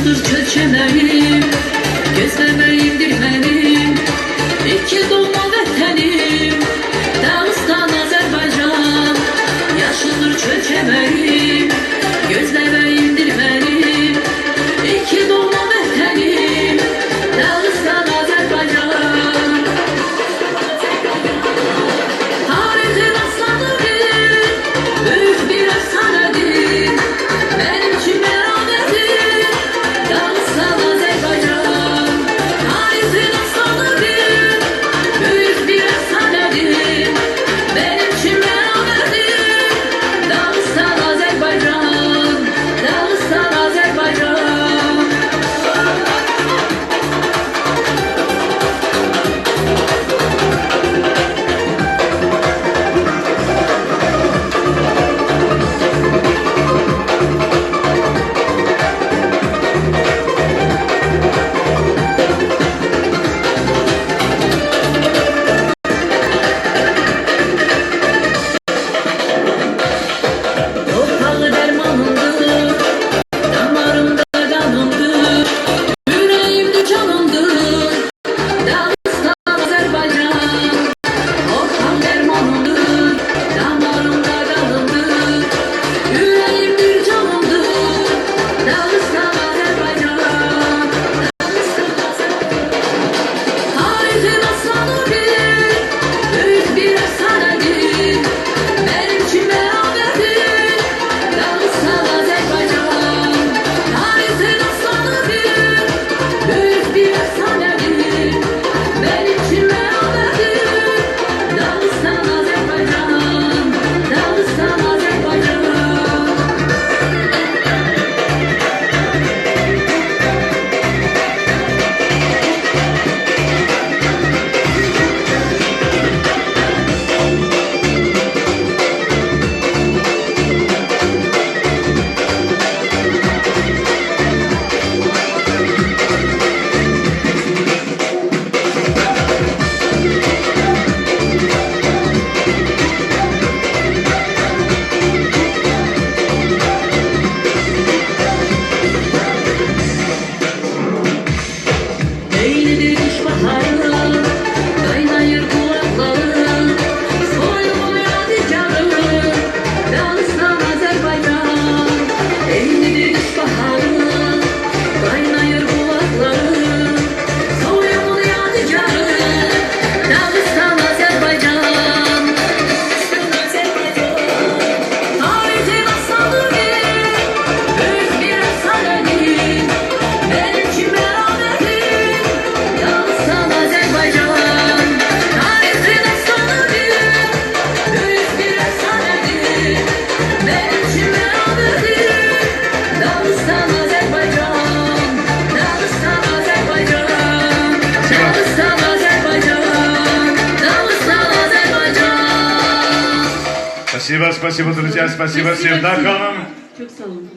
yaşlıdır çöçemeğim, gözlemeğimdir benim. İki doğma vatenim, Dağıstan, Azerbaycan. Yaşlıdır çöçemeğim, gözlemeğimdir benim. İki doğma vatenim, Dağıstan, Azerbaycan. Tarihin aslanıdır, büyük bir efsanedir. Benim için beraberdir, Dağıstan, Azerbaycan. Tarihin aslanıdır, büyük bir efsanedir. Benim için beraberdir, Dağıstan, Azerbaycan. Dağıstan, Azerbaycan. Toprağı dermanımdır, damarımda canımdır, yüreğimde canımdır, Dağıstan, Azerbaycan. Toprağı dermanımdır, damarımda canımdır, yüreğimdir canımdır, Dağıstan, Azerbaycan. Tarihin aslanıdır, büyük bir efsanedir. Benim için beraberdir, Dağıstan, Azerbaycan. Tarihin aslanıdır, büyük bir efsanedir. Benim için beraberdir, Dağıstan, Azerbaycan. Dağıstan, Azerbaycan. Eğridir kış baharı, kaynayır kulakları, soylumun yadigarı, Dağıstan, Azerbaycan. Eğridir kış baharı, kaynayır kulakları, soylumun yadigarı, Dağıstan, Azerbaycan. Tarihin aslanıdır, büyük bir efsanedir. Benim için beraberdir, Dağıstan, Azerbaycan. Tarihin aslanıdır, büyük bir efsanedir. Benim için beraberdir, Dağıstan, Azerbaycan. Dağıstan, Azerbaycan. Dağıstan, Azerbaycan. Dağıstan, Azerbaycan. Спасибо, друзья, спасибо всем. Да, Hanım. Çok sağ olun.